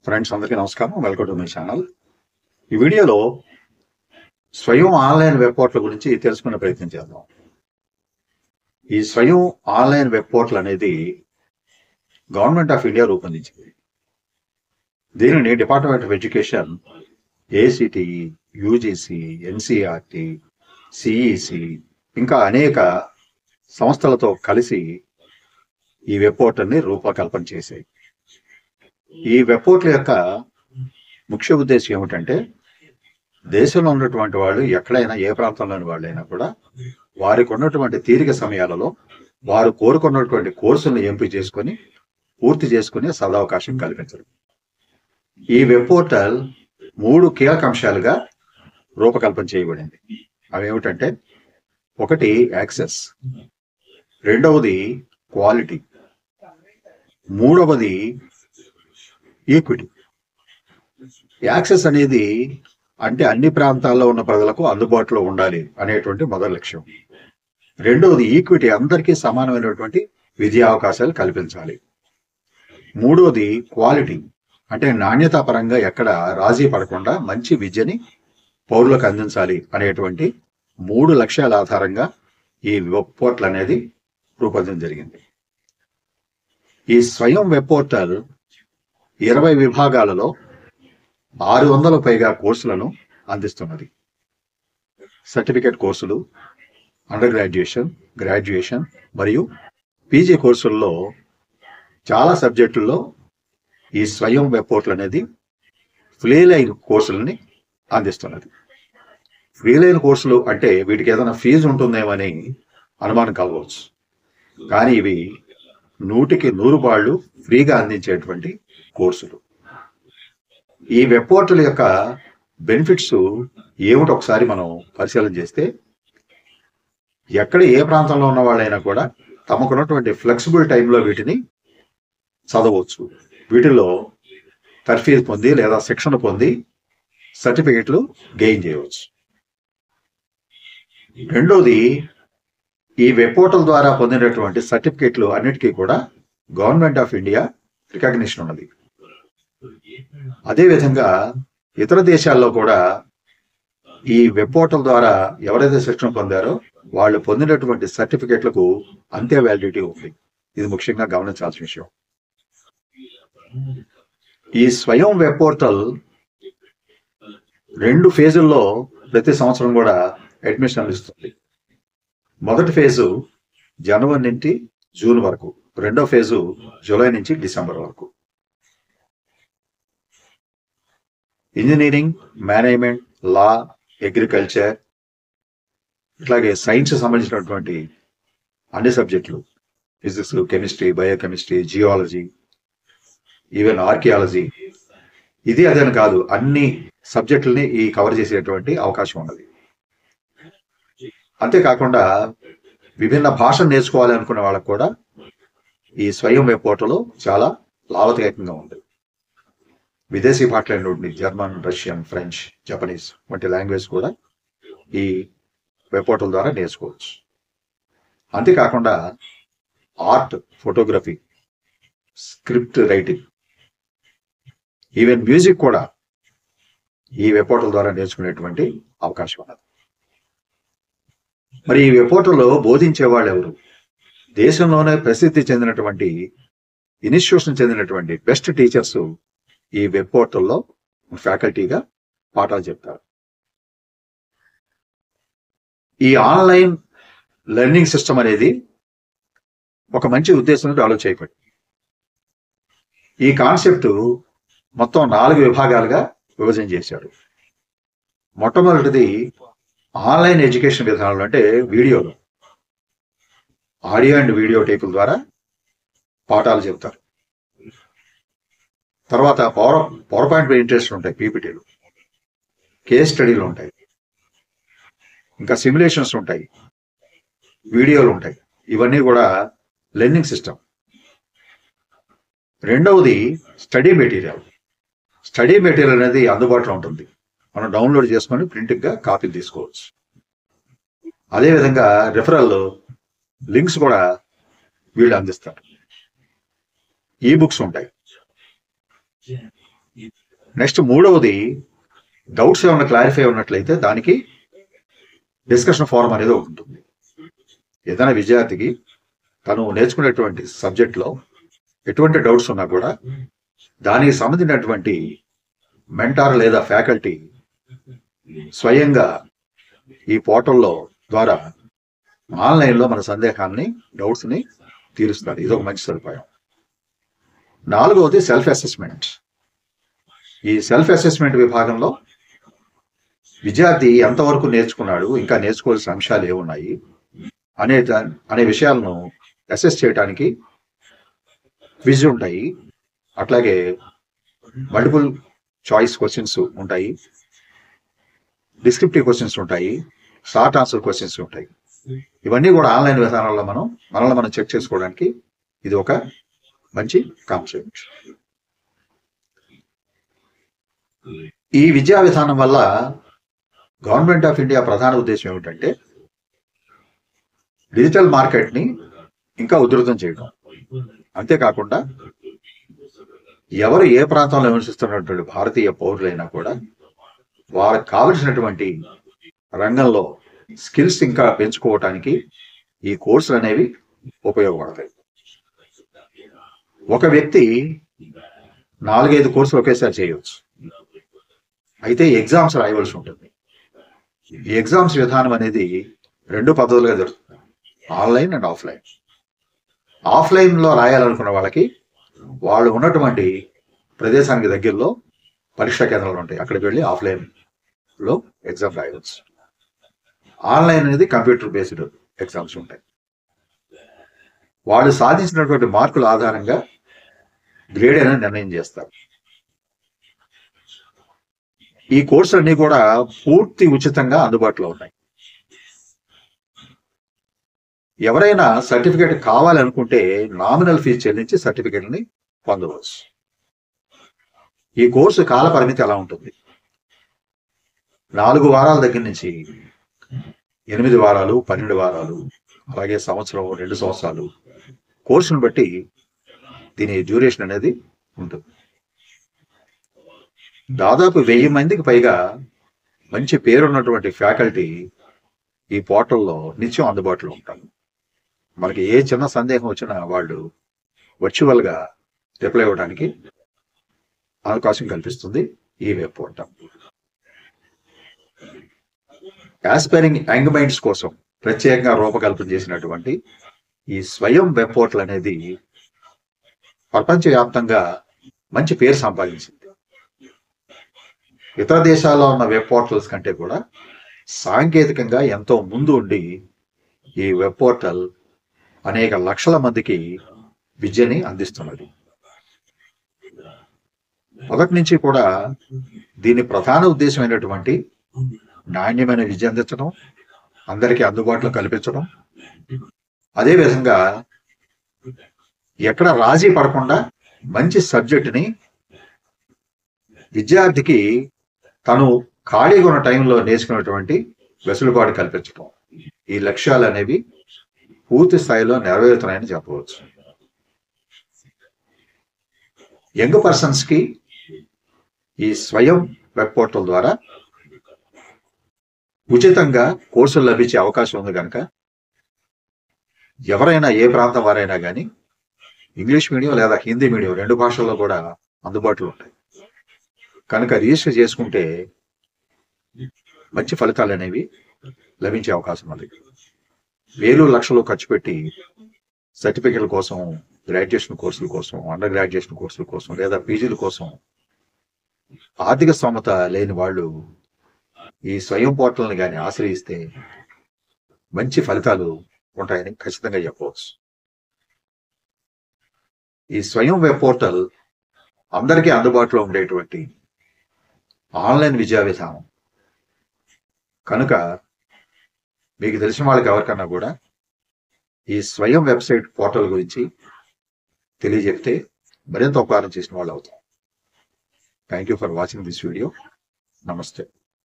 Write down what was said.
Friends అందరికీ నమస్కారం. Welcome to my channel. ఈ వీడియోలో స్వయం ఆన్లైన్ వెబ్ పోర్టల్ గురించి తెలుసుకునే ప్రయత్నం చేద్దాం. ఈ స్వయం ఆన్లైన్ వెబ్ పోర్టల్ అనేది గవర్నమెంట్ ఆఫ్ ఇండియా రూపొందించింది. దీనిని department of education, AICTE, UGC, NCERT, CEC ఇంకా అనేక సంస్థలతో కలిసి ఈ వెబ్ పోర్టల్ని రూపకల్పన చేశాయి. ఈ వెబ్ పోర్టల్ యొక్క ముఖ్య ఉద్దేశం ఏమిటంటే, దేశంలో ఉన్నటువంటి వాళ్ళు ఎక్కడైనా ఏ ప్రాంతంలోని వాళ్ళైనా కూడా వారికి ఉన్నటువంటి తీరిక సమయాలలో వారు కోరుకున్నటువంటి కోర్సులను ఎంపిక చేసుకొని పూర్తి చేసుకునే సదవకాశం కల్పించడం. ఈ వెబ్ పోర్టల్ 3 కీలక అంశాలుగా రూపకల్పన చేయబడింది. అవి ఏమిటంటే, ఒకటి యాక్సెస్, రెండవది క్వాలిటీ, మూడవది ఈక్విటీ. యాక్సెస్ అనేది అంటే అన్ని ప్రాంతాల్లో ఉన్న ప్రజలకు అందుబాటులో ఉండాలి అనేటువంటి మొదటి లక్ష్యం. రెండవది ఈక్విటీ, అందరికీ సమానమైనటువంటి విద్యా అవకాశాలు కల్పించాలి. మూడవది క్వాలిటీ, అంటే నాణ్యతా పరంగా ఎక్కడ రాజీ పడకుండా మంచి విద్యని పౌరులకు అందించాలి అనేటువంటి 3 లక్ష్యాల ఆధారంగా ఈ వెబ్ పోర్టల్ అనేది రూపొందించడం జరిగింది. ఈ స్వయం వెబ్ పోర్టల్ 20 విభాగాలలో 600 పైగా కోర్సులను అందిస్తున్నది. సర్టిఫికేట్ కోర్సులు, అండర్ గ్రాడ్యుయేషన్, గ్రాడ్యుయేషన్ మరియు పీజీ కోర్సుల్లో చాలా సబ్జెక్టుల్లో ఈ స్వయం వెబ్ పోర్టల్ అనేది ఫ్రీ లైన్ కోర్సులని అందిస్తున్నది. ఫ్రీ లైన్ కోర్సులు అంటే వీటికి ఏదైనా ఫీజు ఉంటుందేమని అనుమానం కలగవచ్చు. కానీ ఇవి 100కి 100 పాళ్ళు ఫ్రీగా అందించేటువంటి కోర్సులు. ఈ వెబ్ పోర్టల్ యొక్క బెనిఫిట్స్ ఏమిటో ఒకసారి మనం పరిశీలన చేస్తే, ఎక్కడ ఏ ప్రాంతంలో ఉన్న వాళ్ళైనా కూడా తమకున్నటువంటి ఫ్లెక్సిబుల్ టైంలో వీటిని చదవచ్చు. వీటిలో తర్ఫీదు పొంది లేదా శిక్షణ పొంది సర్టిఫికెట్లు గెయిన్ చేయవచ్చు. రెండోది, ఈ వెబ్ పోర్టల్ ద్వారా పొందినటువంటి సర్టిఫికెట్లు అన్నిటికీ కూడా గవర్నమెంట్ ఆఫ్ ఇండియా రికగ్నిషన్ ఉన్నది. అదేవిధంగా ఇతర దేశాల్లో కూడా ఈ వెబ్ పోర్టల్ ద్వారా ఎవరైతే శిక్షణ పొందారో వాళ్ళు పొందినటువంటి సర్టిఫికెట్లకు అంతే వ్యాలిడిటీ ఉంది. ఇది ముఖ్యంగా గమనించాల్సిన విషయం. ఈ స్వయం వెబ్ పోర్టల్ 2 ఫేజుల్లో ప్రతి సంవత్సరం కూడా అడ్మిషన్లు ఇస్తుంది. మొదటి ఫేజు జనవరి నుంచి జూన్ వరకు, రెండో ఫేజు జూలై నుంచి డిసెంబర్ వరకు. ఇంజనీరింగ్, మేనేజ్మెంట్, లా, అగ్రికల్చర్ ఇట్లాగే సైన్స్ సంబంధించినటువంటి అన్ని సబ్జెక్టులు, physics, chemistry, biochemistry, geology, even archaeology, ఇది అదేని కాదు, అన్ని సబ్జెక్టులని ఈ కవర్ చేసేటువంటి అవకాశం ఉన్నది. అంతేకాకుండా విభిన్న భాషలు నేర్చుకోవాలి అనుకునే వాళ్ళకు కూడా ఈ స్వయం వెబ్ పోర్టల్ చాలా లాభదాయకంగా ఉంది. విదేశీ భాషలైనటువంటి జర్మన్, రష్యన్, ఫ్రెంచ్, జపనీస్ వంటి లాంగ్వేజ్ కూడా ఈ వెబ్ పోర్టల్ ద్వారా నేర్చుకోవచ్చు. అంతేకాకుండా art, photography, script writing, even music కూడా ఈ వెబ్ పోర్టల్ ద్వారా నేర్చుకునేటువంటి అవకాశం ఉన్నది. మరి ఈ వెబ్ పోర్టల్లో బోధించే వాళ్ళు ఎవరు? దేశంలోనే ప్రసిద్ధి చెందినటువంటి ఇన్స్టిట్యూషన్ చెందినటువంటి బెస్ట్ టీచర్స్ ఈ వెబ్ పోర్టల్లో ఫ్యాకల్టీగా పాఠాలు చెప్తారు. ఈ ఆన్లైన్ లెర్నింగ్ సిస్టమ్ అనేది ఒక మంచి ఉద్దేశంతో ఆలోచన చేయబడింది. ఈ కాన్సెప్ట్ మొత్తం 4 విభాగాలుగా విభజన చేశాడు. మొట్టమొదటిది ఆన్లైన్ ఎడ్యుకేషన్ విధానంలో, అంటే వీడియోలు, ఆడియో అండ్ వీడియో టేపుల ద్వారా పాఠాలు చెప్తారు. తర్వాత పవర్ పాయింట్ ప్రెజెంటేషన్ ఉంటాయి, పీపీటీలు, కేస్ స్టడీలు ఉంటాయి, ఇంకా సిమ్యులేషన్స్ ఉంటాయి, వీడియోలు ఉంటాయి. ఇవన్నీ కూడా లెర్నింగ్ సిస్టమ్. రెండవది స్టడీ మెటీరియల్. స్టడీ మెటీరియల్ అనేది అందుబాటులో ఉంటుంది. మనం డౌన్లోడ్ చేసుకొని ప్రింట్గా కాపీలు తీసుకోవచ్చు. అదేవిధంగా రెఫరల్ లింక్స్ కూడా వీళ్ళు అందిస్తారు. ఈ బుక్స్ ఉంటాయి. నెక్స్ట్ మూడవది, డౌట్స్ ఏమైనా క్లారిఫై ఉన్నట్లయితే దానికి డిస్కషన్ ఫోరం అనేది ఒకటి ఉంటుంది. ఏదైనా విద్యార్థికి తను నేర్చుకునేటువంటి సబ్జెక్ట్లో ఎటువంటి డౌట్స్ ఉన్నా కూడా దానికి సంబంధించినటువంటి మెంటార్ లేదా ఫ్యాకల్టీ స్వయంగా ఈ పోర్టల్లో ద్వారా ఆన్లైన్లో మన సందేహాన్ని, డౌట్స్ని తీరుస్తారు. ఇది ఒక మంచి సదుపాయం. నాలుగవది సెల్ఫ్ అసెస్మెంట్. ఈ సెల్ఫ్ అసెస్మెంట్ విభాగంలో విద్యార్థి ఎంతవరకు నేర్చుకున్నాడు, ఇంకా నేర్చుకోవాల్సిన అంశాలు ఏమున్నాయి అనే విషయాలను అసెస్ చేయడానికి క్విజ్ ఉంటాయి. అట్లాగే మల్టిపుల్ చాయిస్ క్వశ్చన్స్ ఉంటాయి, డిస్క్రిప్టివ్ క్వశ్చన్స్ ఉంటాయి, షార్ట్ ఆన్సర్ క్వశ్చన్స్ ఉంటాయి. ఇవన్నీ కూడా ఆన్లైన్ విధానాల్లో మనల్ని మనం చెక్ చేసుకోవడానికి ఇది ఒక మంచి కాన్సెప్ట్. ఈ విద్యా విధానం వల్ల గవర్నమెంట్ ఆఫ్ ఇండియా ప్రధాన ఉద్దేశం ఏమిటంటే డిజిటల్ మార్కెట్ని ఇంకా ఉధృతం చేయడం. అంతేకాకుండా ఎవరు ఏ ప్రాంతంలో నివసిస్తున్నటువంటి భారతీయ పౌరులైనా కూడా వారికి కావలసినటువంటి రంగంలో స్కిల్స్ ఇంకా పెంచుకోవటానికి ఈ కోర్సులు అనేవి ఉపయోగపడతాయి. ఒక వ్యక్తి 4-5 కోర్సులు ఒకేసారి చేయవచ్చు. అయితే ఎగ్జామ్స్ రాయవలసి ఉంటుంది. ఈ ఎగ్జామ్స్ విధానం అనేది 2 పద్ధతులుగా జరుగుతుంది, ఆన్లైన్ అండ్ ఆఫ్లైన్. ఆఫ్లైన్లో రాయాలనుకున్న వాళ్ళకి వాళ్ళు ఉన్నటువంటి ప్రదేశానికి దగ్గరలో పరీక్షా కేంద్రాలు ఉంటాయి, అక్కడికి వెళ్ళి ఆఫ్లైన్లో ఎగ్జామ్ రాయవచ్చు. ఆన్లైన్ అనేది కంప్యూటర్ బేస్డ్ ఎగ్జామ్స్ ఉంటాయి. వాళ్ళు సాధించినటువంటి మార్కుల ఆధారంగా గ్రేడ్ అనేది నిర్ణయం చేస్తారు. ఈ కోర్సులన్నీ కూడా పూర్తి ఉచితంగా అందుబాటులో ఉన్నాయి. ఎవరైనా సర్టిఫికేట్ కావాలనుకుంటే నామినల్ ఫీజు చెల్లించి సర్టిఫికేట్ని పొందవచ్చు. ఈ కోర్సు కాల పరిమితి ఎలా ఉంటుంది? 4 వారాల దగ్గర నుంచి 8 వారాలు, 12 వారాలు, అలాగే సంవత్సరం, 2 సంవత్సరాలు కోర్సును బట్టి దీని డ్యూరేషన్ అనేది ఉంటుంది. దాదాపు 1000 మందికి పైగా మంచి పేరున్నటువంటి ఫ్యాకల్టీ ఈ పోర్టల్లో నిత్యం అందుబాటులో ఉంటారు. మనకి ఏ చిన్న సందేహం వచ్చినా వాళ్ళు వర్చువల్గా రిప్లై ఇవ్వడానికి అవకాశం కల్పిస్తుంది ఈ web portal. Aspiring young minds కోసం ప్రత్యేకంగా రూపకల్పన చేసినటువంటి ఈ స్వయం వెబ్ పోర్టల్ అనేది ప్రపంచవ్యాప్తంగా మంచి పేరు సంపాదించింది. ఇతర దేశాల్లో ఉన్న వెబ్ పోర్టల్స్ కంటే కూడా సాంకేతికంగా ఎంతో ముందు ఉండి ఈ వెబ్ పోర్టల్ అనేక లక్షల మందికి విద్యని అందిస్తున్నది. మొదటి నుంచి కూడా దీని ప్రధాన ఉద్దేశమైనటువంటి నాణ్యమైన విద్య అందించడం, అందరికీ అందుబాటులో కల్పించడం, అదేవిధంగా ఎక్కడ రాజీ పడకుండా మంచి సబ్జెక్టుని విద్యార్థికి తను ఖాళీగా ఉన్న టైంలో నేర్చుకున్నటువంటి వెసులుబాటు కల్పించడం, ఈ లక్ష్యాలు అనేవి పూర్తి స్థాయిలో నెరవేరుతున్నాయని చెప్పవచ్చు. యంగ్ పర్సన్స్కి ఈ స్వయం వెబ్ పోర్టల్ ద్వారా ఉచితంగా కోర్సులు లభించే అవకాశం ఉంది కనుక ఎవరైనా, ఏ ప్రాంతం వారైనా కానీ ఇంగ్లీష్ మీడియం లేదా హిందీ మీడియం 2 భాషల్లో కూడా అందుబాటులో ఉంటాయి కనుక రిజిస్టర్ చేసుకుంటే మంచి ఫలితాలు అనేవి లభించే అవకాశం ఉంది. వేలు లక్షలు ఖర్చు పెట్టి సర్టిఫికెట్ల కోసం, గ్రాడ్యుయేషన్ కోర్సుల కోసం, అండర్ గ్రాడ్యుయేషన్ కోర్సుల కోసం లేదా పీజీల కోసం ఆర్థిక స్తోమత లేని వాళ్ళు ఈ స్వయం పోర్టల్ని కానీ ఆశ్రయిస్తే మంచి ఫలితాలు ఉంటాయని ఖచ్చితంగా చెప్పవచ్చు. ఈ స్వయం వెబ్ పోర్టల్ అందరికీ అందుబాటులో ఉండేటువంటి ఆన్లైన్ విద్యా విధానం కనుక మీకు తెలిసిన వాళ్ళకి ఎవరికన్నా కూడా ఈ స్వయం వెబ్సైట్ పోర్టల్ గురించి తెలియజెప్తే మరింత ఉపకారం చేసిన వాళ్ళు అవుతాం. Thank you for watching this video. నమస్తే.